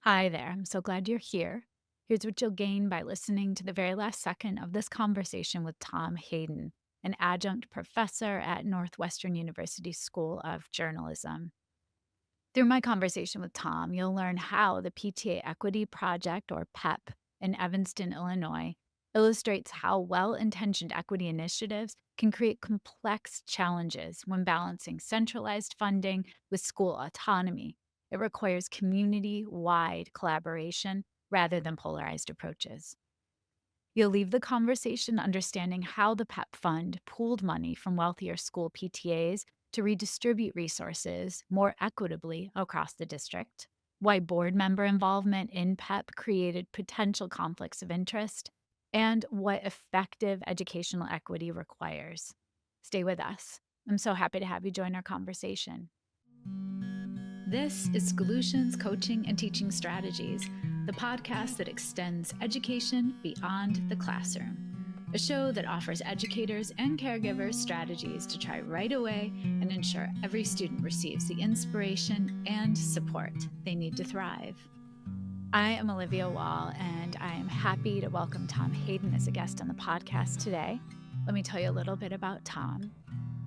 Hi there. I'm so glad you're here. Here's what you'll gain by listening to the very last second of this conversation with Tom Hayden, an adjunct professor at Northwestern University School of Journalism. Through my conversation with Tom, you'll learn how the PTA Equity Project, or PEP, in Evanston, Illinois, illustrates how well intentioned equity initiatives can create complex challenges when balancing centralized funding with school autonomy. It requires community wide collaboration rather than polarized approaches. You'll leave the conversation understanding how the PEP fund pooled money from wealthier school PTAs to redistribute resources more equitably across the district, why board member involvement in PEP created potential conflicts of interest, and what effective educational equity requires. Stay with us. I'm so happy to have you join our conversation. This is Solutions Coaching and Teaching Strategies, the podcast that extends education beyond the classroom. A show that offers educators and caregivers strategies to try right away and ensure every student receives the inspiration and support they need to thrive. I am Olivia Wall, and I am happy to welcome Tom Hayden as a guest on the podcast today. Let me tell you a little bit about Tom.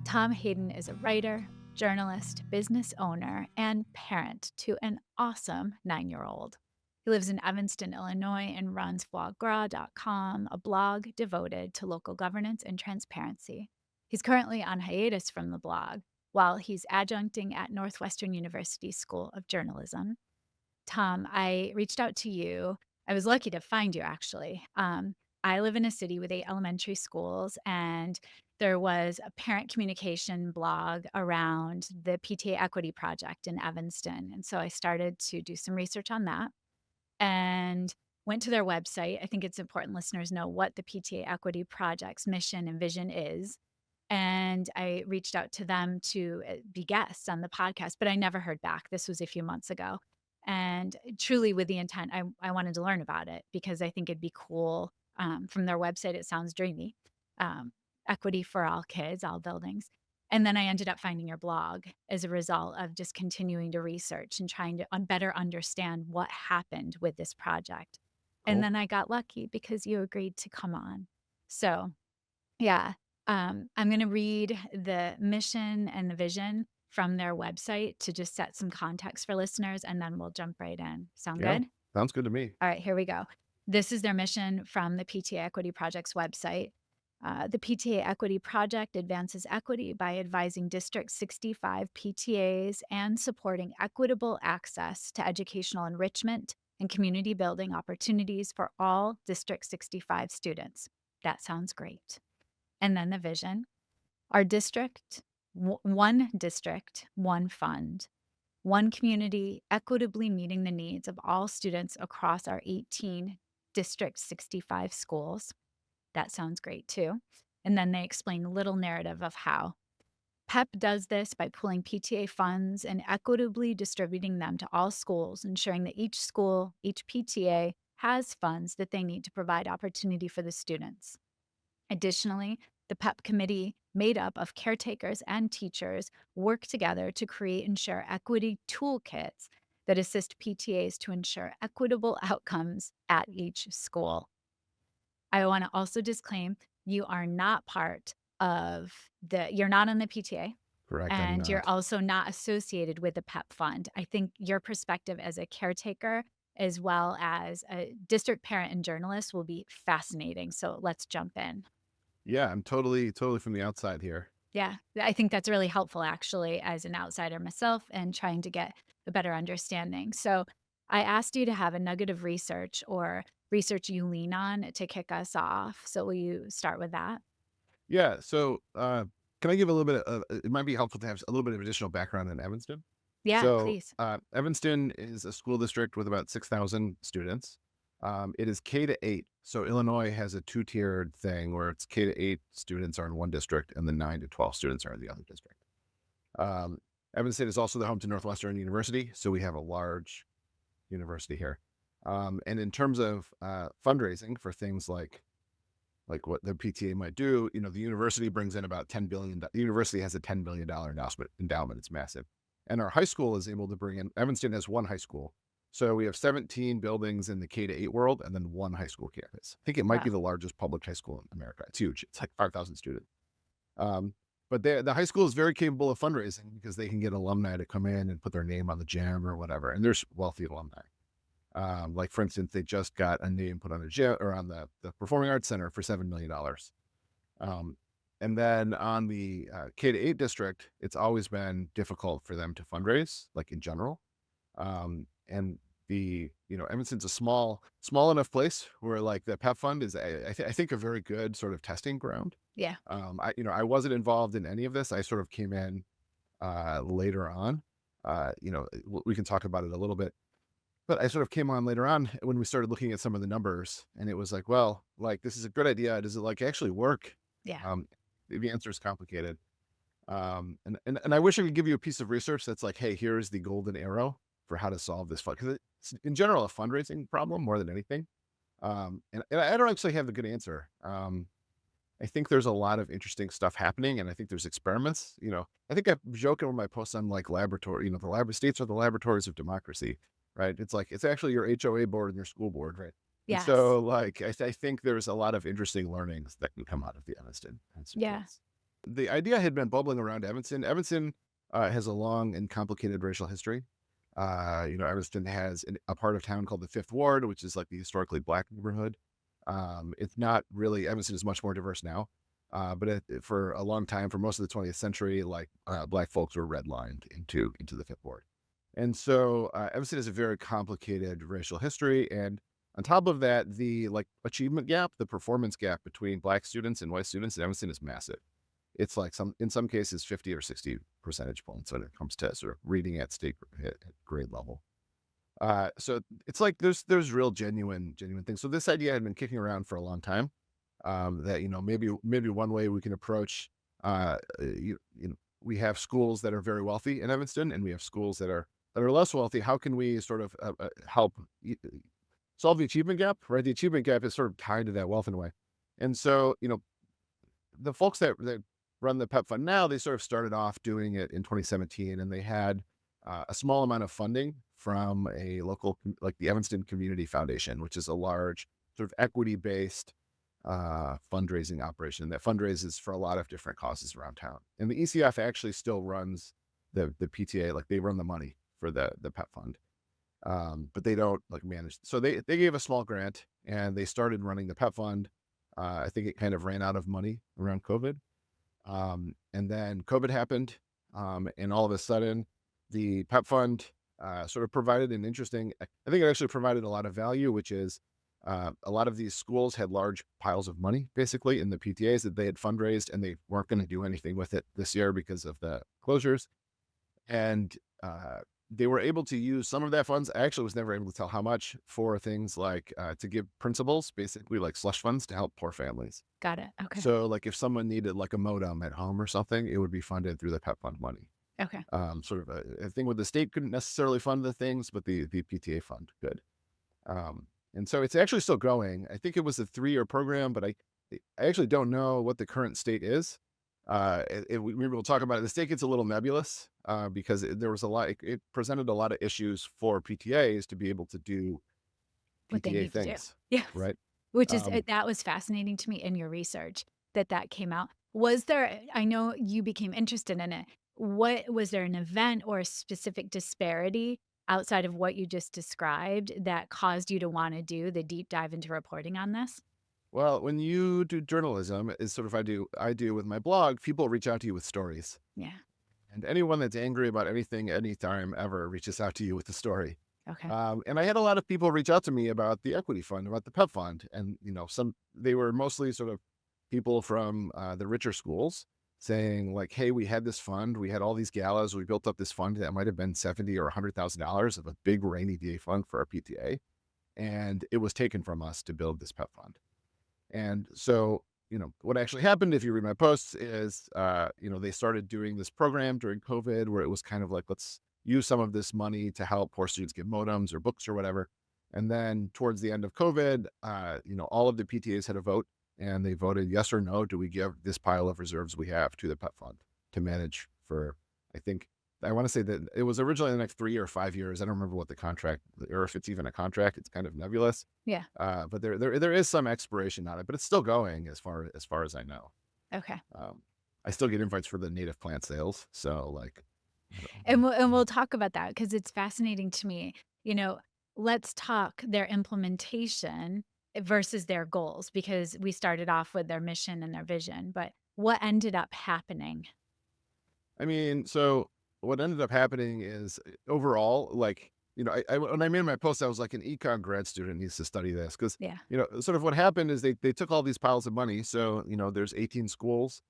Tom Hayden is a writer, journalist, business owner, and parent to an awesome 9-year-old. He lives in Evanston, Illinois, and runs bloggra.com, a blog devoted to local governance and transparency. He's currently on hiatus from the blog while he's adjuncting at Northwestern University School of Journalism. Tom, I reached out to you. I was lucky to find you, actually. I live in a city with 8 elementary schools, and there was a parent communication blog around the PTA Equity Project in Evanston. And so I started to do some research on that and went to their website. I think it's important listeners know what the PTA Equity Project's mission and vision is. And I reached out to them to be guests on the podcast, but I never heard back. This was a few months ago. And truly, with the intent, I wanted to learn about it because I think it'd be cool. From their website, it sounds dreamy. Um, Equity for all kids, all buildings. And then I ended up finding your blog as a result of just continuing to research and trying to better understand what happened with this project. And Cool. then I got lucky because you agreed to come on. So, yeah, I'm going to read the mission and the vision from their website to just set some context for listeners, and then we'll jump right in. Sound Yeah, good? sounds good to me. All right, here we go. This is their mission from the PTA Equity Project's website. The PTA Equity Project advances equity by advising District 65 PTAs and supporting equitable access to educational enrichment and community building opportunities for all District 65 students. That sounds great. And then the vision. Our district, one district, one fund, one community, equitably meeting the needs of all students across our 18 District 65 schools. That sounds great too. And then they explain a little narrative of how. PEP does this by pooling PTA funds and equitably distributing them to all schools, ensuring that each school, each PTA has funds that they need to provide opportunity for the students. Additionally, the PEP committee, made up of caretakers and teachers, work together to create and share equity toolkits that assist PTAs to ensure equitable outcomes at each school. I want to also disclaim you are not part of you're not on the PTA, Correct, I'm and you're not. also not associated with the PEP fund. I think your perspective as a caretaker as well as a district parent and journalist will be fascinating. So let's jump in. Yeah, I'm totally from the outside here. Yeah, I think that's really helpful actually as an outsider myself and trying to get a better understanding. So I asked you to have a nugget of research or research you lean on to kick us off. So will you start with that? Yeah, so, can I give a little bit of it might be helpful to have a little bit of additional background in Evanston. Yeah, So, please. Evanston is a school district with about 6,000 students. It is K to 8. So Illinois has a two-tiered thing where it's K to 8 students are in one district and the 9 to 12 students are in the other district. Um, Evanston is also the home to Northwestern University, so we have a large university here. And in terms of fundraising for things like what the PTA might do, the university brings in about $10 billion. The university has a $10 billion endowment. It's massive. And our high school is able to bring in, Evanston has one high school. So we have 17 buildings in the K-8 world and then one high school campus. I think it might be Wow. the largest public high school in America. It's huge. It's like 5,000 students. Um, but the high school is very capable of fundraising because they can get alumni to come in and put their name on the gym or whatever. And there's wealthy alumni. Like for instance, they just got a name put on a gym or on the Performing Arts Center for $7 million. Um, and then on the K-8 district, it's always been difficult for them to fundraise, like in general. And Evanston's a small enough place where like the PEP fund is, I think, a very good sort of testing ground. Yeah. I wasn't involved in any of this. I sort of came in later on. We can talk about it a little bit, but I sort of came on later on when we started looking at some of the numbers, and it was like, well, like this is a good idea. Does it like actually work? Yeah. Um, the answer is complicated. And I wish I could give you a piece of research that's like, hey, here's the golden arrow for how to solve this fund, because it's in general a fundraising problem more than anything. And I don't actually have the good answer. I think there's a lot of interesting stuff happening, and I think there's experiments. I think I'm joking with my posts on like laboratory. The lab states are the laboratories of democracy, right? It's like it's actually your HOA board and your school board, right? And Yes. so, like, I think there's a lot of interesting learnings that can come out of the Evanston Yeah. case. The idea had been bubbling around Evanston. Evanston has a long and complicated racial history. Evanston has a part of town called the Fifth Ward, which is like the historically black neighborhood. It's not really, Evanston is much more diverse now. For a long time, for most of the 20th century, like black folks were redlined into the Fifth Ward. And so Evanston has a very complicated racial history. And on top of that, the like achievement gap, the performance gap between black students and white students in Evanston is massive. It's like in some cases 50 or 60 percentage points when it comes to sort of reading at at grade level. So it's like there's real genuine things. So this idea had been kicking around for a long time. That maybe one way we can approach we have schools that are very wealthy in Evanston, and we have schools that are less wealthy. How can we sort of help solve the achievement gap? Right, the achievement gap is sort of tied to that wealth in a way. And so the folks that run the PEP fund now, they sort of started off doing it in 2017, and they had a small amount of funding from a local, like the Evanston Community Foundation, which is a large sort of equity-based fundraising operation that fundraises for a lot of different causes around town. And the ECF actually still runs the PTA, like they run the money for the PEP fund, but they don't like manage. So they gave a small grant and they started running the PEP fund. I think it kind of ran out of money around COVID. And then COVID happened, and all of a sudden, the PEP fund sort of provided an interesting. I think it actually provided a lot of value, which is a lot of these schools had large piles of money, basically, in the PTAs that they had fundraised, and they weren't going to do anything with it this year because of the closures. And they were able to use some of that funds. I actually was never able to tell how much for things like to give principals, basically like slush funds to help poor families. Got it. Okay. So, like, if someone needed like a modem at home or something, it would be funded through the PEP fund money. Okay. Sort of a thing where the state couldn't necessarily fund the things, but the PTA fund could. And so it's actually still going. I think it was a 3-year program, but I actually don't know what the current state is. Maybe we'll talk about it. The state gets a little nebulous because there was a lot. It presented a lot of issues for PTAs to be able to do What they PTA need to do. things, Yes. right? Which is Um, that was fascinating to me in your research that came out. Was there I know you became interested in it. What was there an event or a specific disparity outside of what you just described that caused you to wanna do the deep dive into reporting on this? well, when you do journalism, is sort of I do with my blog. People reach out to you with stories, Yeah. and anyone that's angry about anything, anytime, ever reaches out to you with a story. Okay. And I had a lot of people reach out to me about the equity fund, about the PEP fund, and they were mostly sort of people from the richer schools saying like, "Hey, we had this fund, we had all these galas, we built up this fund that might have been $70,000 or $100,000 of a big rainy day fund for our PTA, and it was taken from us to build this PEP fund." And so, what actually happened, if you read my posts, is, they started doing this program during COVID where it was kind of like, let's use some of this money to help poor students get modems or books or whatever. And then towards the end of COVID, all of the PTAs had a vote and they voted yes or no. Do we give this pile of reserves we have to the PEP fund to manage for, I think, I want to say that it was originally the next 3 or 5 years. I don't remember what the contract, or if it's even a contract. It's kind of nebulous. Yeah. But there is some expiration on it, but it's still going as far as I know. Okay. Um, I still get invites for the native plant sales. So like, I don't And know. we'll talk about that because it's fascinating to me. You know, let's talk their implementation versus their goals because we started off with their mission and their vision, but what ended up happening? I mean, so what ended up happening is overall, like, when I made my post, I was like, an econ grad student needs to study this because, Yeah. sort of what happened is they took all these piles of money. So, there's 18 schools,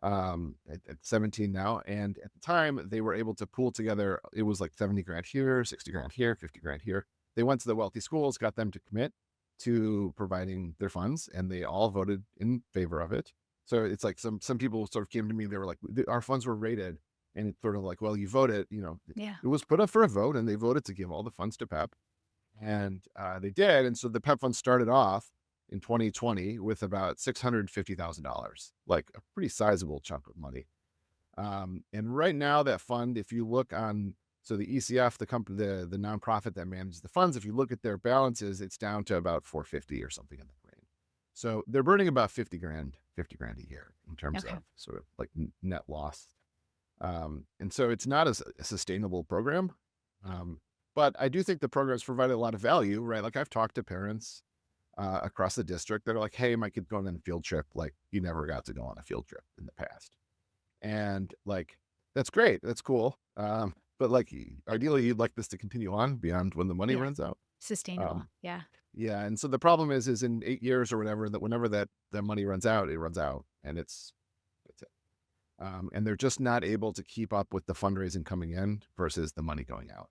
at 17 now. And at the time they were able to pool together, it was like 70 grand here, 60 grand here, 50 grand here. They went to the wealthy schools, got them to commit to providing their funds, and they all voted in favor of it. So it's like some people sort of came to me, they were like, our funds were rated. And it's sort of like, well, you voted, Yeah. it was put up for a vote and they voted to give all the funds to PEP. And they did. And so the PEP fund started off in 2020 with about $650,000, like a pretty sizable chunk of money. And right now, that fund, if you look on, so the ECF, the company, the nonprofit that manages the funds, if you look at their balances, it's down to about 450 or something in that range. So they're burning about 50 grand a year in terms Okay. of sort of like net loss. And so it's not a sustainable program. Um, but I do think the programs provide a lot of value, right? Like I've talked to parents across the district that are like, hey, my kid's going on a field trip. Like you never got to go on a field trip in the past. And like, that's great. That's cool. But like, ideally, you'd like this to continue on beyond when the money Yeah. runs out. Sustainable. Um, Yeah. yeah. And so the problem is in 8 years or whatever, that whenever that money runs out, it runs out, and it's it. And they're just not able to keep up with the fundraising coming in versus the money going out.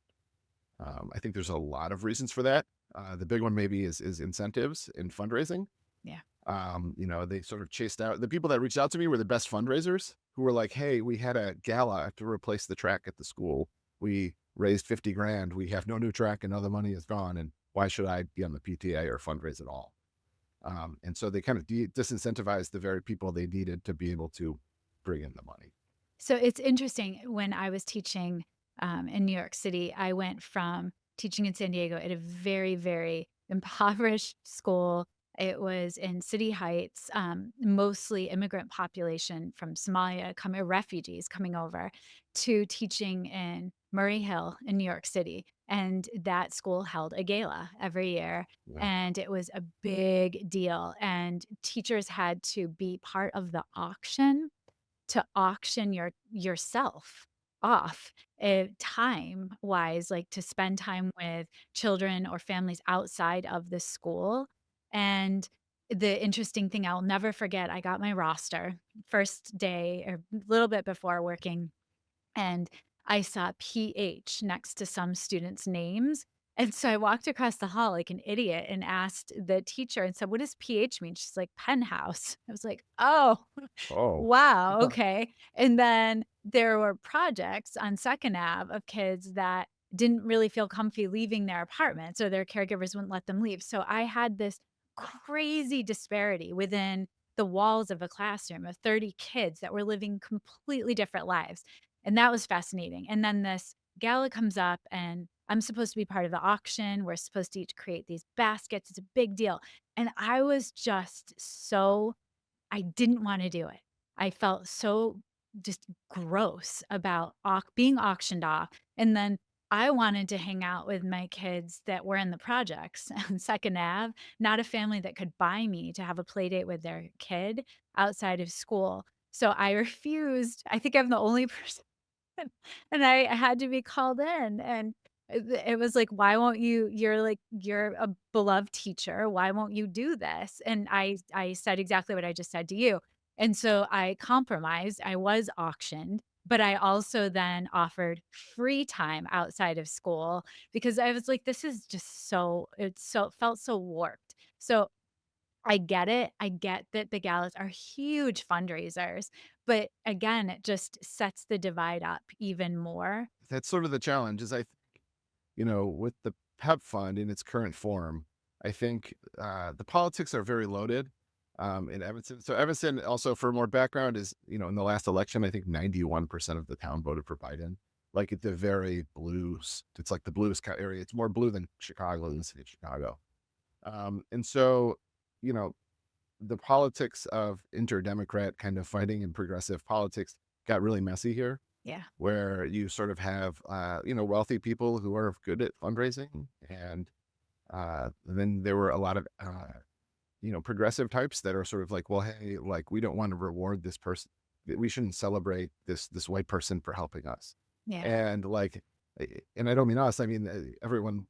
I think there's a lot of reasons for that. The big one maybe is incentives in fundraising. Yeah. They sort of chased out the people that reached out to me were the best fundraisers who were like, hey, we had a gala to replace the track at the school. We raised 50 grand. We have no new track and all the money is gone. And why should I be on the PTA or fundraise at all? And so they kind of disincentivized the very people they needed to be able to bring in the money. So it's interesting. When I was teaching in New York City, I went from teaching in San Diego at a very, very impoverished school. It was in City Heights, mostly immigrant population from Somalia, coming refugees coming over, to teaching in Murray Hill in New York City. And that school held a gala every year. Yeah. And it was a big deal. And teachers had to be part of the auction to auction yourself off, time-wise, like, to spend time with children or families outside of the school, and the interesting thing I'll never forget, I got my roster first day or a little bit before working, and I saw PH next to some students' names, and so I walked across the hall like an idiot and asked the teacher and said, "What does PH mean?" She's like, "Penthouse." I was like, "Oh." Oh, Wow, okay. And then there were projects on 2nd Ave of kids that didn't really feel comfy leaving their apartment, so their caregivers wouldn't let them leave. So I had this crazy disparity within the walls of a classroom of 30 kids that were living completely different lives. And that was fascinating. And then this gala comes up, and I'm supposed to be part of the auction. We're supposed to each create these baskets. It's a big deal. And I was just so I didn't wanna do it. I felt so just gross about being auctioned off, and then I wanted to hang out with my kids that were in the projects on 2nd Ave, not a family that could buy me to have a play date with their kid outside of school. So I refused. I think I'm the only person, and I had to be called in, and it was like, "Why won't you you're a beloved teacher, why won't you do this?" And I said exactly what I just said to you, and so I compromised, I was auctioned, but I also then offered free time outside of school because I was like, "This is just so" felt so warped. So I get it. I get that the galas are huge fundraisers, but again, it just sets the divide up even more. that's sort of the challenge is with the PEP fund in its current form, I think the politics are very loaded in Evanston. So Evanston, also for more background, is in the last election, I think 91% of the town voted for Biden, like at the very blues. It's like the blues area. It's more blue than Chicago, than the city of Chicago. And so, you know, the politics of inter-Democrat kind of fighting and progressive politics got really messy here, Yeah. where you sort of have, wealthy people who are good at fundraising. And then there were a lot of, progressive types that are sort of like, well, hey, like, we don't want to reward this person. We shouldn't celebrate this white person for helping us. Yeah. And like, and I don't mean us, I mean, everyone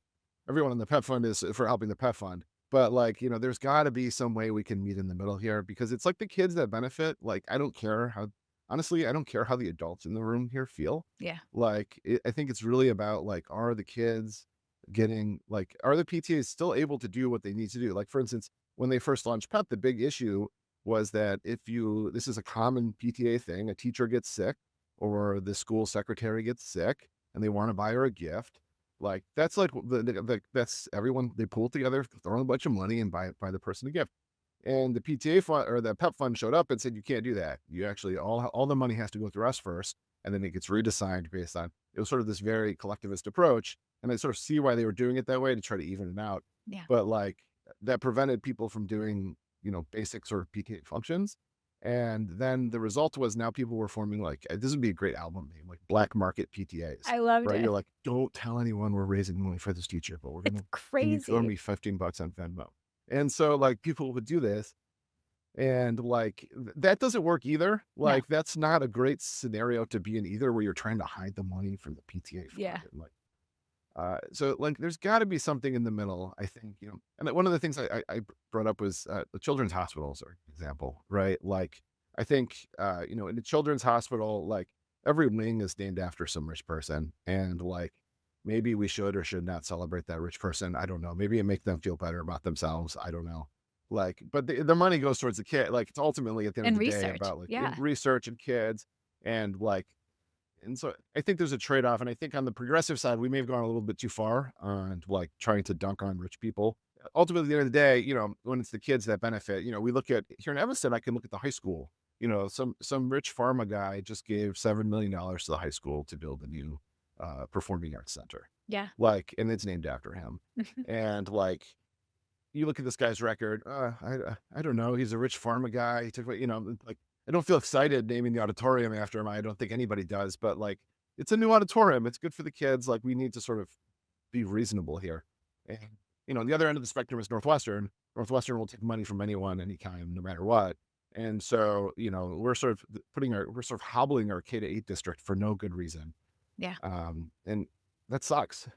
in the pep fund is for helping the pep fund. But like, there's got to be some way we can meet in the middle here, because it's like the kids that benefit. Like, I don't care how, honestly, I don't care how the adults in the room here feel. Yeah. Like, I think it's really about like, are the kids getting, like, are the PTAs still able to do what they need to do? Like, for instance, when they first launched PEP, the big issue was that this is a common PTA thing, a teacher gets sick or the school secretary gets sick and they want to buy her a gift. Like, that's like that's everyone, they pull together, throw in a bunch of money and buy the person a gift. And the PTA fund or the PEP fund showed up and said, you can't do that. You actually, all the money has to go through us first, and then it gets redesigned based on, it was sort of this very collectivist approach. And I sort of see why they were doing it that way, to try to even it out. Yeah. But like, that prevented people from doing, basic sort of PTA functions. And then the result was, now people were forming, like, this would be a great album name, like black market PTAs, I loved right? You're it. like, don't tell anyone we're raising money for this teacher, but It's can you throw crazy. me $15 on Venmo? And so like, people would do this. And like, that doesn't work either. No. Like, that's not a great scenario to be in either, where you're trying to hide the money from the PTA fund. Yeah. And like, so like, there's got to be something in the middle, I think, and one of the things I brought up was, the children's hospitals are an example, right? Like, I think, in the children's hospital, like, every wing is named after some rich person. And like, maybe we should or should not celebrate that rich person. I don't know. Maybe it make them feel better about themselves. I don't know. Like, but the money goes towards the kid. Like, it's ultimately, at the end of And the day, research. about like Yeah. research and kids. And like, and so I think there's a trade-off. And I think on the progressive side, we may have gone a little bit too far on like trying to dunk on rich people. Ultimately, at the end of the day, when it's the kids that benefit, we look at here in Evanston, I can look at the high school. Some rich pharma guy just gave $7 million to the high school to build a new performing arts center. Yeah. Like, and it's named after him. And like, you look at this guy's record, I don't know. He's a rich pharma guy. He took, like, I don't feel excited naming the auditorium after him. I don't think anybody does, but like, it's a new auditorium. It's good for the kids. Like, we need to sort of be reasonable here. And, the other end of the spectrum is Northwestern. Northwestern will take money from anyone, anytime, no matter what. And so, we're sort of we're sort of hobbling our K-8 district for no good reason. Yeah. And that sucks.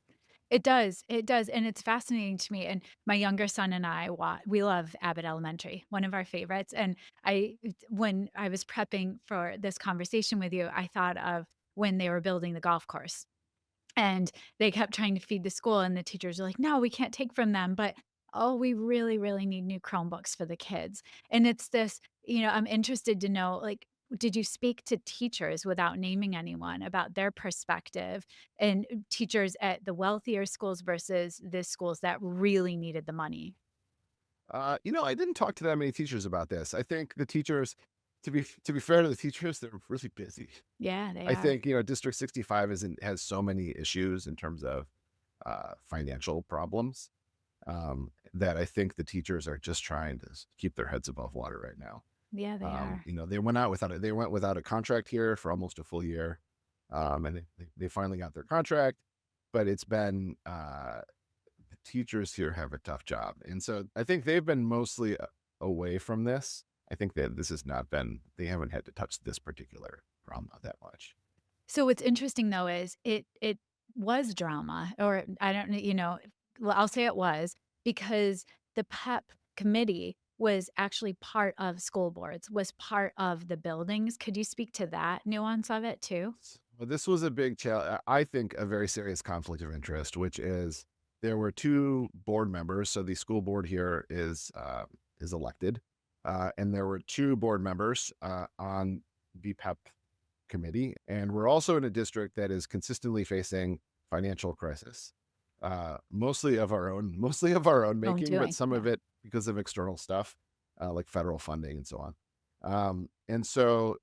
It does, it does, and it's fascinating to me, and my younger son and I we love Abbott Elementary, one of our favorites, and when I was prepping for this conversation with you, I thought of when they were building the golf course, and they kept trying to feed the school, and the teachers are like, "No, we can't take from them," but, "Oh, we really, really need new Chromebooks for the kids." And it's this, I'm interested to know, like, did you speak to teachers, without naming anyone, about their perspective, and teachers at the wealthier schools versus the schools that really needed the money? I didn't talk to that many teachers about this. I think the teachers, to be fair to the teachers, they're really busy. Yeah, they I are. think, District 65 has so many issues in terms of financial problems, that I think the teachers are just trying to keep their heads above water right now. Yeah, they are. They went without a contract here for almost a full year, and they finally got their contract, but it's been, the teachers here have a tough job, and so I think they've been mostly away from this. I think that this has not been, they haven't had to touch this particular problem that much. So what's interesting though is it was drama, or I don't know, well, I'll say it was, because the PEP committee was actually part of school boards, was part of the buildings. Could you speak to that nuance of it too? Well, this was a big challenge. I think a very serious conflict of interest, which is, there were two board members. So the school board here is elected, and there were two board members on the PEP committee, and we're also in a district that is consistently facing financial crisis, mostly of our own Own making, but doing, some yeah. of it because of external stuff, like federal funding and so on. And so,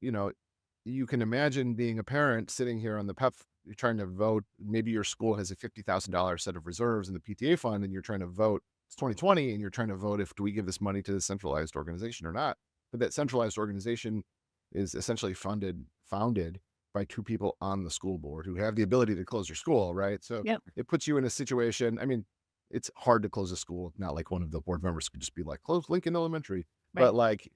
you can imagine being a parent sitting here on the PEP you're trying to vote. Maybe your school has a $50,000 set of reserves in the PTA fund, and you're trying to vote. It's 2020, and you're trying to vote if do we give this money to the centralized organization or not. But that centralized organization is essentially founded by two people on the school board who have the ability to close your school, right? So Yep. it puts you in a situation. I mean, it's hard to close a school. Not like one of the board members could just be like, close Lincoln Elementary. But Right. like,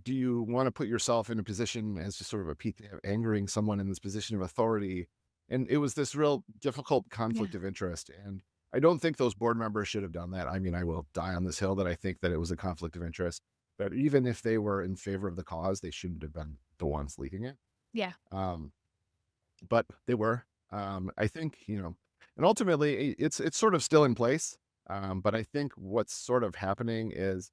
do you want to put yourself in a position as just sort of a PTA of angering someone in this position of authority? And it was this real difficult Yeah. conflict of interest. And I don't think those board members should have done that. I mean, I will die on this hill that I think that it was a conflict of interest. But even if they were in favor of the cause, they shouldn't have been the ones leading it. Yeah. Um, but they were. I think, and ultimately it's sort of still in place. But I think what's sort of happening is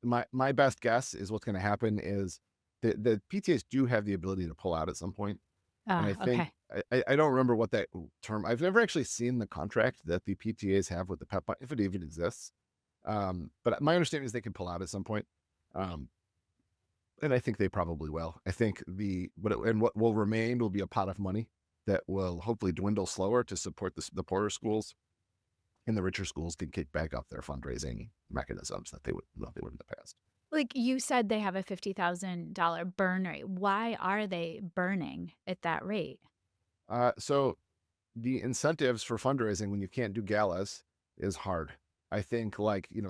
my best guess is what's going to happen is the PTAs do have the ability to pull out at some point, and I think Okay. I don't remember what that term. I've never actually seen the contract that the PTAs have with the PEP if it even exists. But my understanding is they can pull out at some point. Um, and I think they probably will. I think what will remain will be a pot of money that will hopefully dwindle slower to support the poorer schools, and the richer schools can kick back up their fundraising mechanisms that they would in the past. Like you said, they have a $50,000 burn rate. Why are they burning at that rate? So the incentives for fundraising when you can't do galas is hard. I think like, they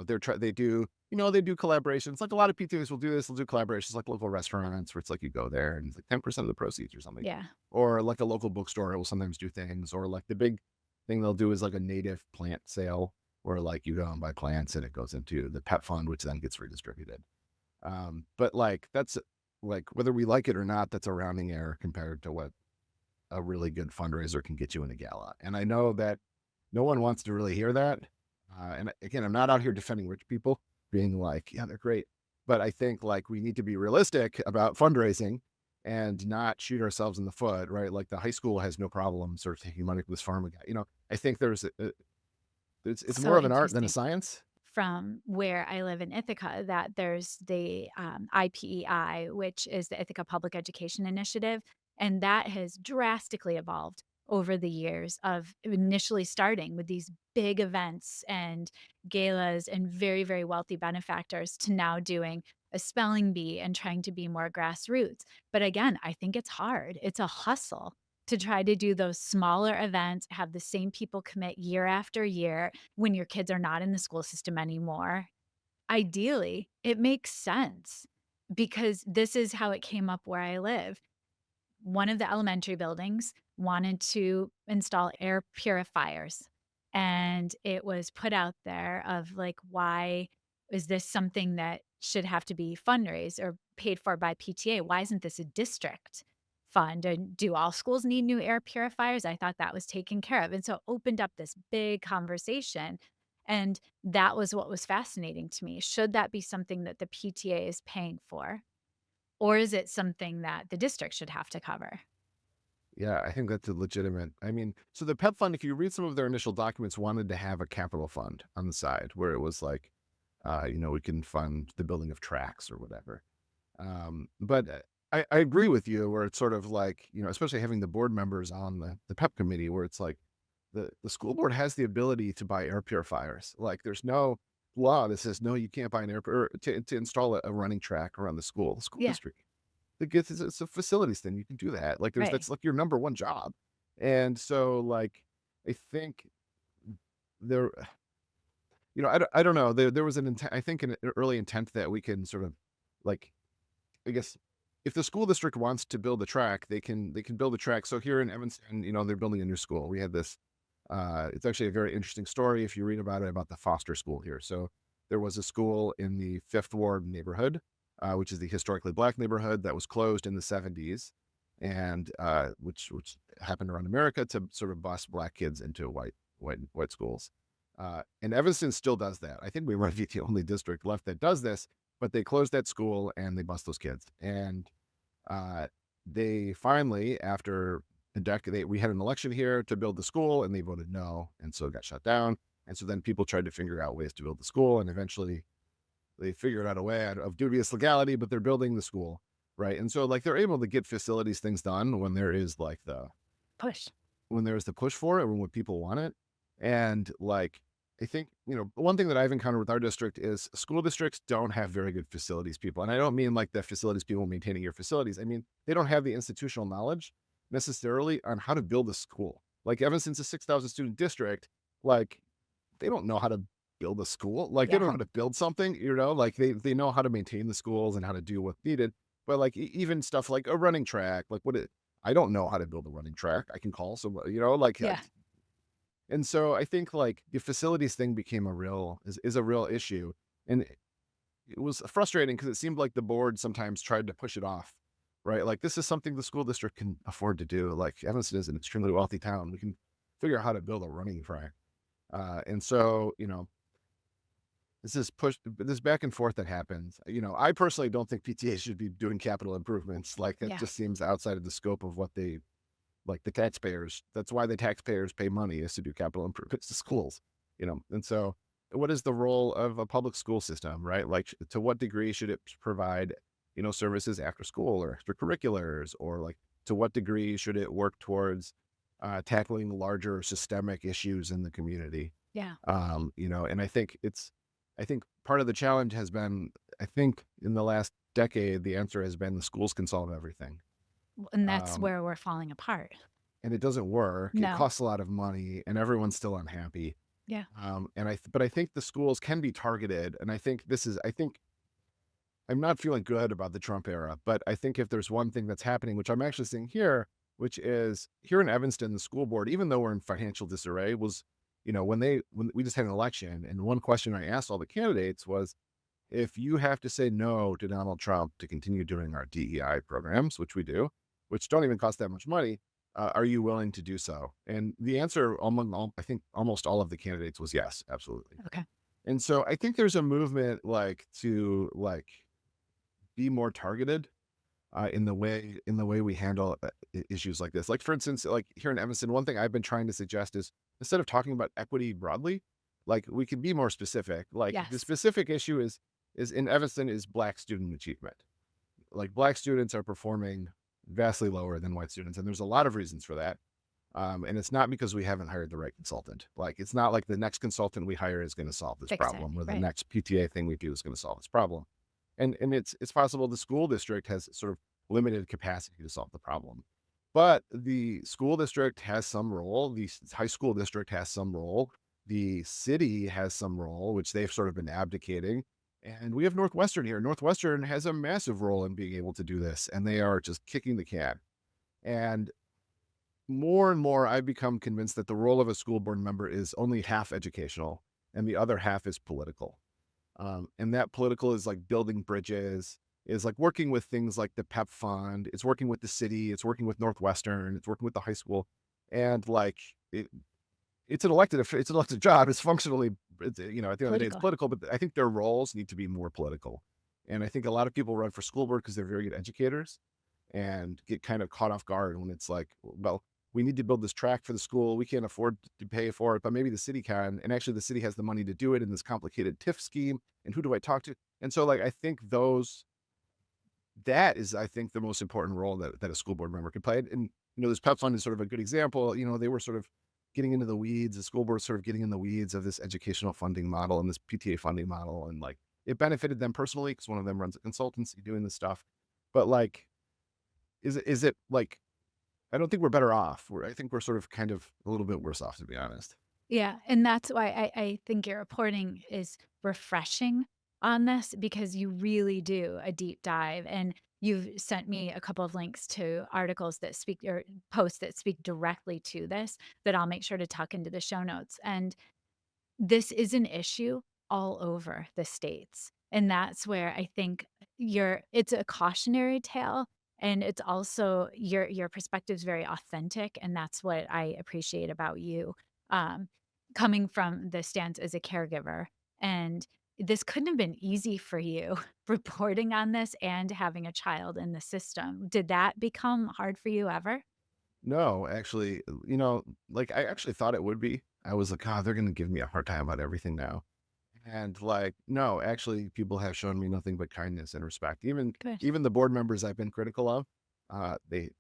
do collaborations. Like a lot of PTAs will do this. They'll do collaborations like local restaurants where it's like you go there and it's like 10% of the proceeds or something. Yeah. Or like a local bookstore will sometimes do things. Or like the big thing they'll do is like a native plant sale where like you go and buy plants and it goes into the pet fund, which then gets redistributed. But like that's like whether we like it or not, that's a rounding error compared to what a really good fundraiser can get you in a gala. And I know that no one wants to really hear that. And again, I'm not out here defending rich people, being like, yeah, they're great. But I think like we need to be realistic about fundraising and not shoot ourselves in the foot, right? Like the high school has no problem sort of taking money from this farm guy. I think it's more So of an art than a interesting. science. From where I live in Ithaca, that there's the IPEI, which is the Ithaca Public Education Initiative, and that has drastically evolved over the years of initially starting with these big events and galas and very, very wealthy benefactors to now doing a spelling bee and trying to be more grassroots. But again, I think it's hard. It's a hustle to try to do those smaller events, have the same people commit year after year when your kids are not in the school system anymore. Ideally, it makes sense because this is how it came up where I live. One of the elementary buildings wanted to install air purifiers, and it was put out there of like, why is this something that should have to be fundraised or paid for by PTA? Why isn't this a district fund? And do all schools need new air purifiers? I thought that was taken care of. And so it opened up this big conversation. And that was what was fascinating to me. Should that be something that the PTA is paying for? Or is it something that the district should have to cover? Yeah, I think that's a legitimate. I mean, so the PEP fund, if you read some of their initial documents, wanted to have a capital fund on the side where it was like, we can fund the building of tracks or whatever. But I agree with you where it's sort of like, especially having the board members on the PEP committee where it's like the school board has the ability to buy air purifiers. Like there's no law that says, no, you can't buy an or to install a running track around the school Yeah, district. It's a facilities thing. You can do that. Like right. that's like your number one job. And so like, I think there, I don't know. There was an intent, I think an early intent that we can sort of like, I guess if the school district wants to build a track, they can build a track. So here in Evanston, they're building a new school. We had this, it's actually a very interesting story if you read about it, about the Foster School here. So there was a school in the Fifth Ward neighborhood, which is the historically black neighborhood that was closed in the 70s, and which happened around America to sort of bus black kids into white schools. And Evanston still does that. I think we might be the only district left that does this, but they closed that school and they bus those kids. And they finally, after a decade, we had an election here to build the school, and they voted no, and so it got shut down. And so then people tried to figure out ways to build the school, and eventually they figured out a way out of dubious legality, but they're building the school, right? And so like they're able to get facilities things done when there is like Push. when there's the push for it or when people want it. And like, I think, one thing that I've encountered with our district is school districts don't have very good facilities people. And I don't mean like the facilities people maintaining your facilities. I mean, they don't have the institutional knowledge necessarily on how to build a school. Like Evanston's a 6,000 student district. Like they don't know how to build a school. Like they Yeah. don't know how to build something, like they know how to maintain the schools and how to do what's needed. But like even stuff like a running track, like I don't know how to build a running track. I can call someone, Yeah. and so I think like the facilities thing became is a real issue. And it was frustrating because it seemed like the board sometimes tried to push it off, right? Like this is something the school district can afford to do. Like Evanston is an extremely wealthy town. We can figure out how to build a running track. And so, this back and forth that happens. I personally don't think PTA should be doing capital improvements. Like that Yeah. just seems outside of the scope of what they like the taxpayers. That's why the taxpayers pay money is to do capital improvements to schools, And so what is the role of a public school system, right? Like to what degree should it provide, services after school or extracurriculars, or like to what degree should it work towards tackling larger systemic issues in the community? Yeah. And I think part of the challenge has been, I think in the last decade, the answer has been the schools can solve everything. And that's Um, where we're falling apart. and it doesn't work. It No. costs a lot of money, and everyone's still unhappy. Yeah. But I think the schools can be targeted, and I think I'm not feeling good about the Trump era, but I think if there's one thing that's happening, which I'm actually seeing here, which is here in Evanston, the school board, even though we're in financial disarray, was, when we just had an election, and one question I asked all the candidates was, if you have to say no to Donald Trump to continue doing our DEI programs, which we do, which don't even cost that much money, are you willing to do so? And the answer, I think almost all of the candidates was yes, absolutely. Okay. And so I think there's a movement to be more targeted in the way we handle issues like this. Like for instance, like here in Evanston, one thing I've been trying to suggest is instead of talking about equity broadly, like we can be more specific. Like the Yes. specific issue is in Evanston is Black student achievement. Like Black students are performing vastly lower than white students, and there's a lot of reasons for that. And it's not because we haven't hired the right consultant. Like it's not like the next consultant we hire is going to solve this Fix it. problem, or the Right. next PTA thing we do is going to solve this problem. And it's possible the school district has sort of limited capacity to solve the problem. But the school district has some role, the high school district has some role, the city has some role, which they've sort of been abdicating. And we have Northwestern here. Northwestern has a massive role in being able to do this, and they are just kicking the can. And more, I've become convinced that the role of a school board member is only half educational and the other half is political. And that political is like building bridges, is like working with things like the PEP fund. It's working with the city. It's working with Northwestern. It's working with the high school. And like, it's an elected job. It's functionally, at the end of the day, it's Political. political, but I think their roles need to be more political. And I think a lot of people run for school board because they're very good educators and get kind of caught off guard when it's like, well, we need to build this track for the school. We can't afford to pay for it, but maybe the city can. And actually the city has the money to do it in this complicated TIF scheme. And who do I talk to? And so like, I think that is, I think, the most important role that a school board member can play. And, this PEP fund is sort of a good example. They were sort of getting into the weeds, the school board sort of getting in the weeds of this educational funding model and this PTA funding model. And like, it benefited them personally because one of them runs a consultancy doing this stuff. But like, is it like, I don't think we're better off. I think we're sort of kind of a little bit worse off, to be honest. Yeah, and that's why I think your reporting is refreshing on this because you really do a deep dive, and you've sent me a couple of links to articles that speak or posts that speak directly to this that I'll make sure to tuck into the show notes. And this is an issue all over the states, and that's where I think it's a cautionary tale, and it's also your perspective is very authentic, and that's what I appreciate about you, um, coming from the stance as a caregiver, and this couldn't have been easy for you reporting on this and having a child in the system. Did that become hard for you ever? No, actually, like I actually thought it would be. I was like, God, they're going to give me a hard time about everything now. And like, no, actually, people have shown me nothing but kindness and respect. Even Good. even the board members I've been critical of, they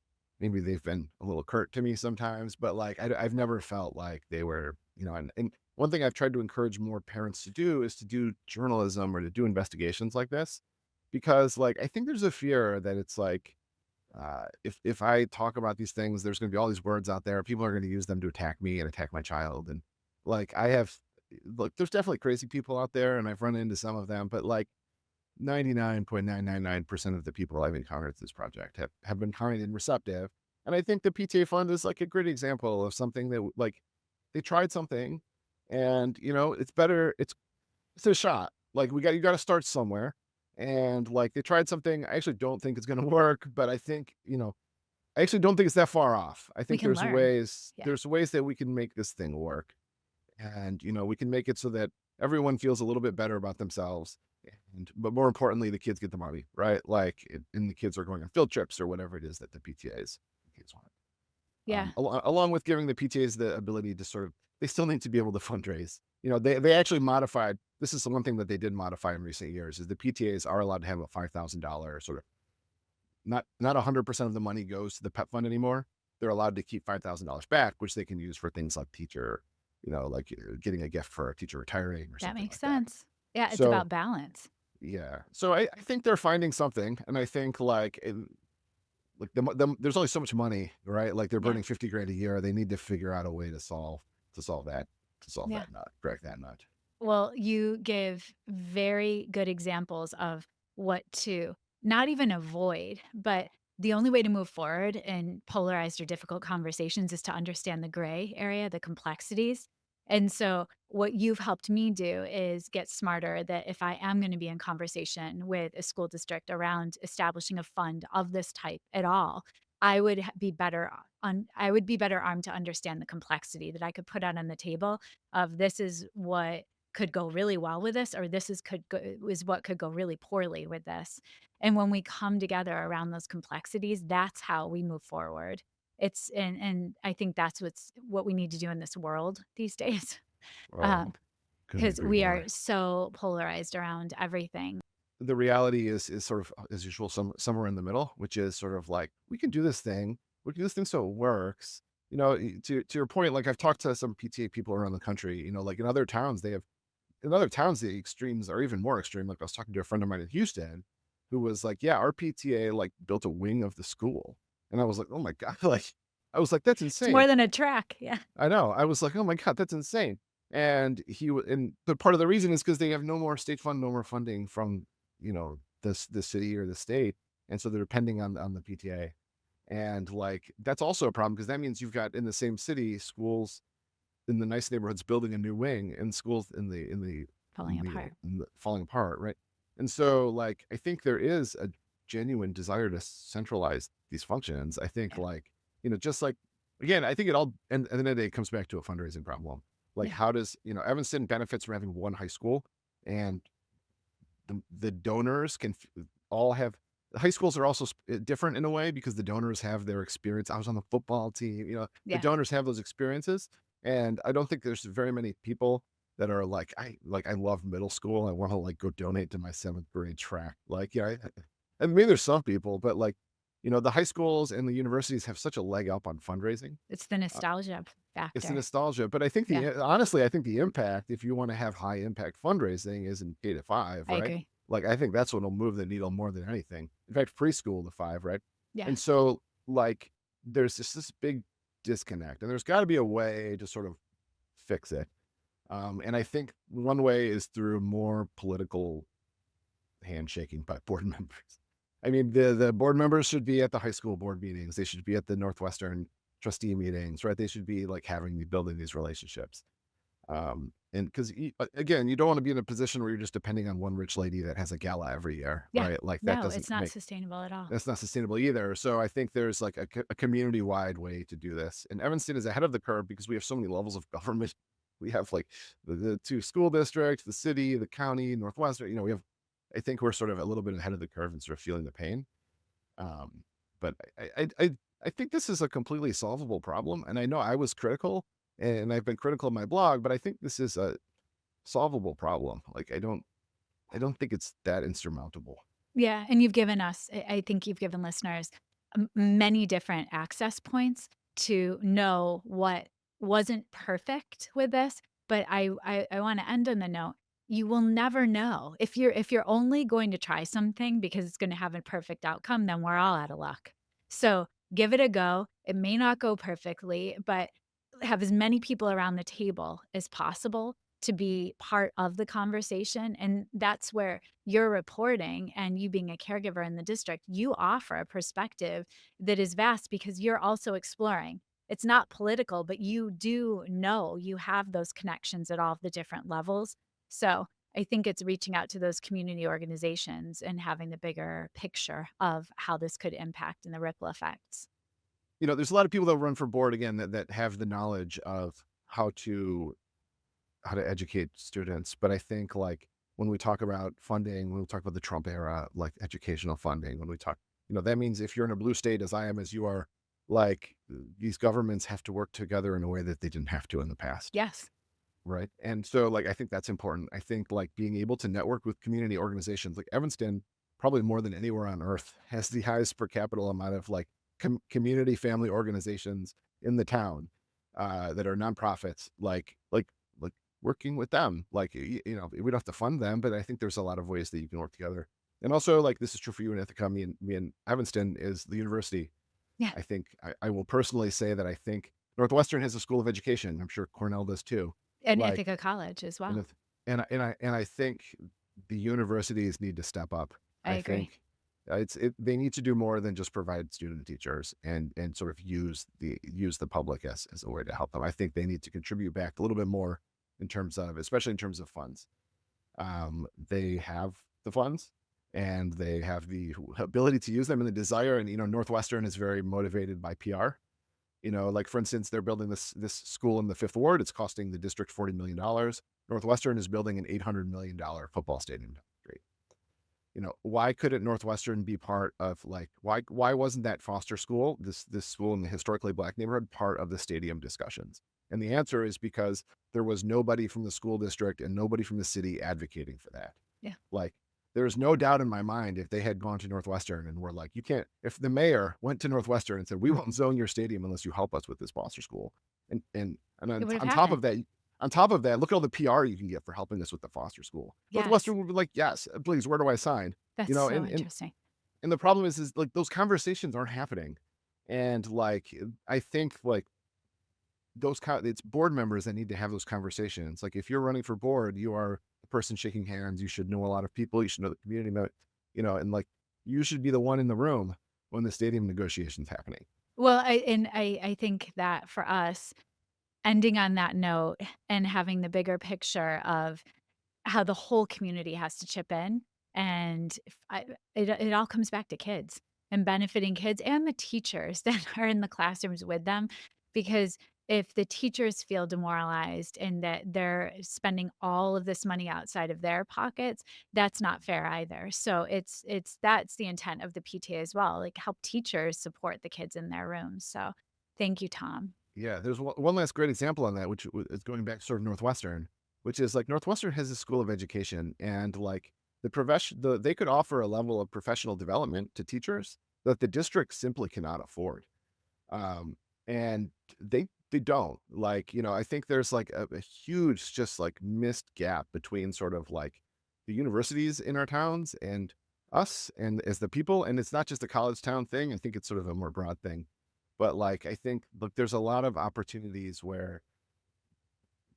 maybe they've been a little curt to me sometimes, but like I've never felt like they were, and one thing I've tried to encourage more parents to do is to do journalism or to do investigations like this, because like I think there's a fear that it's like if I talk about these things, there's going to be all these words out there. People are going to use them to attack me and attack my child. And like I have, look, there's definitely crazy people out there, and I've run into some of them. But like 99.999% of the people I've encountered at this project have been kind and receptive. And I think the PTA fund is like a great example of something that like they tried something, and it's better. It's a shot. Like you got to start somewhere. And like they tried something. I actually don't think it's going to work, but I think, I actually don't think it's that far off. I We think can learn. Yeah. there's ways that we can make this thing work. And, we can make it so that everyone feels a little bit better about themselves. But more importantly, the kids get the money, right? Like, and the kids are going on field trips or whatever it is that the PTAs kids want. Yeah. Along with giving the PTAs the ability to sort of, they still need to be able to fundraise. They actually modified. This is the one thing that they did modify in recent years is the PTAs are allowed to have a $5,000 sort of, not 100% of the money goes to the pet fund anymore. They're allowed to keep $5,000 back, which they can use for things like teacher, like getting a gift for a teacher retiring or That something makes like that. sense. Yeah. It's So about balance. yeah, so I think they're finding something, and I think like there's only so much money, right? Like they're Yeah. burning 50 grand a year. They need to figure out a way to solve that, Yeah. nut, crack that nut. Well, you give very good examples of what to not even avoid, but the only way to move forward in polarized or difficult conversations is to understand the gray area, the complexities. And so, what you've helped me do is get smarter that if I am going to be in conversation with a school district around establishing a fund of this type at all, I would be better armed to understand the complexity that I could put out on the table of this is what could go really well with this, or this is what could go really poorly with this. And when we come together around those complexities, that's how we move forward. And I think that's what we need to do in this world these days. Oh, couldn't Because agree we are more. so polarized around everything. The reality is sort of as usual, somewhere in the middle, which is sort of like we can do this thing. We can do this thing so it works. To your point, like I've talked to some PTA people around the country. Like in other towns the extremes are even more extreme. Like I was talking to a friend of mine in Houston, who was like, "Yeah, our PTA like built a wing of the school," and I was like, "Oh my god!" Like I was like, "That's It's more insane." than a track. Yeah. I know. I was like, "Oh my god, that's insane." But part of the reason is because they have no more state fund, no more funding from the city or the state, and so they're depending on the PTA. And like that's also a problem because that means you've got in the same city schools in the nice neighborhoods building a new wing and schools Falling apart. in the falling apart, right? And so like I think there is a genuine desire to centralize these functions. I think Yeah. like, just like again, I think it all and then it comes back to a fundraising problem. Like Yeah. how does, Evanston benefits from having one high school, and the donors all have high schools are also different in a way because the donors have their experience. I was on the football team, the Yeah. donors have those experiences. And I don't think there's very many people that are like, I love middle school. I want to like go donate to my seventh grade track. Like, yeah, I mean, there's some people, but like, the high schools and the universities have such a leg up on fundraising. It's the Uh, nostalgia it's the factor. nostalgia, but I think Yeah. honestly, I think the impact, if you want to have high impact fundraising, is in K to five, I right? agree. Like I think that's what'll move the needle more than anything. In fact, preschool to five, right? Yeah. And so, like, there's just this big disconnect, and there's got to be a way to sort of fix it. And I think one way is through more political handshaking by board members. I mean, the board members should be at the high school board meetings. They should be at the Northwestern trustee meetings, right? They should be like building these relationships. And because again, you don't want to be in a position where you're just depending on one rich lady that has a gala every year, Yeah. right? Like that No, doesn't it's not make sustainable at all. that's not sustainable either. So I think there's like a community wide way to do this. And Evanston is ahead of the curve because we have so many levels of government. We have like the two school districts, the city, the county, Northwestern. I think we're sort of a little bit ahead of the curve and sort of feeling the pain. Um, but I think this is a completely solvable problem. And I know I was critical and I've been critical of my blog, but I think this is a solvable problem. Like I don't think it's that insurmountable. Yeah, and you've given us I think you've given listeners many different access points to know what wasn't perfect with this. But I want to end on the note. You will never know if you're only going to try something because it's going to have a perfect outcome, then we're all out of luck. So give it a go. It may not go perfectly, but have as many people around the table as possible to be part of the conversation. And that's where you're reporting and you being a caregiver in the district, you offer a perspective that is vast because you're also exploring. It's not political, but you do know you have those connections at all of the different levels. So I think it's reaching out to those community organizations and having the bigger picture of how this could impact and the ripple effects. There's a lot of people that run for board again that have the knowledge of how to educate students. But I think like when we talk about funding, when we talk about the Trump era, like educational funding, when we talk, that means if you're in a blue state as I am, as you are, like these governments have to work together in a way that they didn't have to in the past. Yes. Right. And so like I think that's important. I think like being able to network with community organizations like Evanston, probably more than anywhere on earth, has the highest per capita amount of like community family organizations in the town that are nonprofits, like working with them. Like we don't have to fund them, but I think there's a lot of ways that you can work together. And also, like this is true for you in Ithaca, me and Evanston is the university. Yeah. I think I will personally say that I think Northwestern has a school of education. I'm sure Cornell does too. And Like, Ithaca College as and well. if, and I think the universities need to step up. I I agree. think they need to do more than just provide student teachers and sort of use the public as a way to help them. I think they need to contribute back a little bit more in terms of, especially in terms of funds. They have the funds and they have the ability to use them and the desire. And Northwestern is very motivated by PR. Like for instance, they're building this school in the Fifth Ward. It's costing the district $40 million. Northwestern is building an $800 million football stadium down the street. Why couldn't Northwestern be part of like why wasn't that Foster School, this school in the historically Black neighborhood, part of the stadium discussions? And the answer is because there was nobody from the school district and nobody from the city advocating for that. Yeah. Like there's no doubt in my mind if they had gone to Northwestern and were like, you can't, if the mayor went to Northwestern and said, we won't zone your stadium unless you help us with this Foster School. And It would have on top happened. of that, look at all the PR you can get for helping us with the Foster School. Yes. Northwestern would be like, yes, please, where do I sign? You That's know, so and and interesting. and the problem is like those conversations aren't happening. And like I think like it's board members that need to have those conversations. Like if you're running for board, you are the person shaking hands. You should know a lot of people. You should know the community, and like you should be the one in the room when the stadium negotiations happening. Well, I think that for us, ending on that note and having the bigger picture of how the whole community has to chip in, and if it all comes back to kids and benefiting kids and the teachers that are in the classrooms with them, because if the teachers feel demoralized and that they're spending all of this money outside of their pockets, that's not fair either. So it's that's the intent of the PTA as well, like help teachers support the kids in their rooms. So thank you, Tom. Yeah, there's one last great example on that, which is going back to sort of Northwestern, which is like Northwestern has a school of education, and like they could offer a level of professional development to teachers that the district simply cannot afford. Um, and they don't like, I think there's like a huge, just like missed gap between sort of like the universities in our towns and us and as the people. And it's not just a college town thing. I think it's sort of a more broad thing. But like, I think, look, there's a lot of opportunities where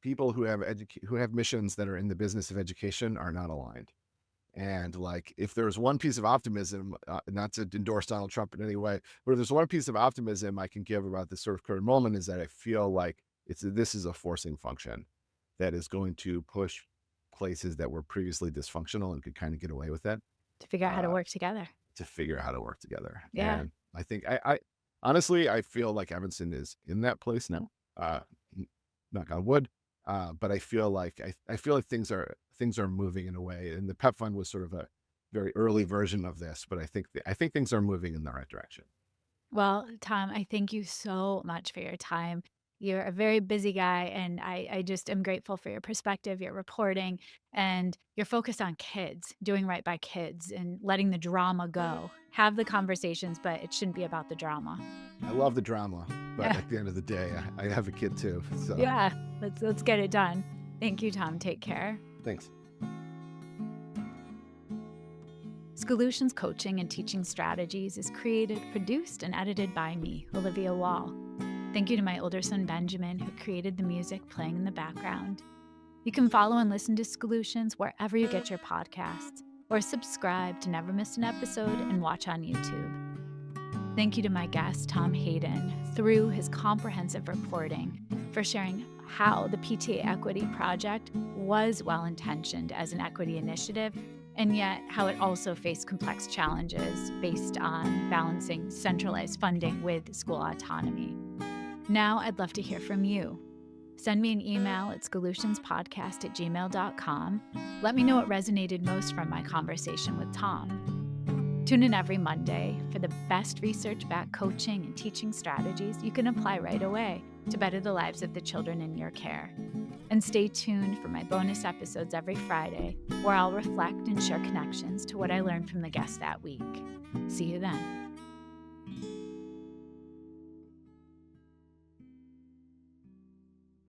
people who have missions that are in the business of education are not aligned. And like, if there's one piece of optimism, not to endorse Donald Trump in any way, but if there's one piece of optimism I can give about this sort of current moment is that I feel like this is a forcing function that is going to push places that were previously dysfunctional and could kind of get away with it, To figure out how to uh, work together. to figure out how to work together. Yeah. And I think I honestly I feel like Evanston is in that place now. Knock on wood. But I feel like things are moving in a way, and the PEP fund was sort of a very early version of this, but I think things are moving in the right direction. Well, Tom, I thank you so much for your time You're a very busy guy, and I just am grateful for your perspective, your reporting, and your focus on kids, doing right by kids and letting the drama go. Have the conversations, but it shouldn't be about the drama. I love the drama, but at the end of the day, I have a kid too. So Yeah, let's get it done. Thank you, Tom. Take care. thanks. Scholutions Coaching and Teaching Strategies is created, produced, and edited by me, Olivia Wall. Thank you to my older son, Benjamin, who created the music playing in the background. You can follow and listen to Scholutions wherever you get your podcasts, or subscribe to never miss an episode and watch on YouTube. Thank you to my guest, Tom Hayden, through his comprehensive reporting, for sharing how the PTA Equity Project was well-intentioned as an equity initiative, and yet how it also faced complex challenges based on balancing centralized funding with school autonomy. Now I'd love to hear from you. Send me an email at solutionspodcast@gmail.com. Let me know what resonated most from my conversation with Tom. Tune in every Monday for the best research-backed coaching and teaching strategies you can apply right away to better the lives of the children in your care. And stay tuned for my bonus episodes every Friday, where I'll reflect and share connections to what I learned from the guest that week. See you then.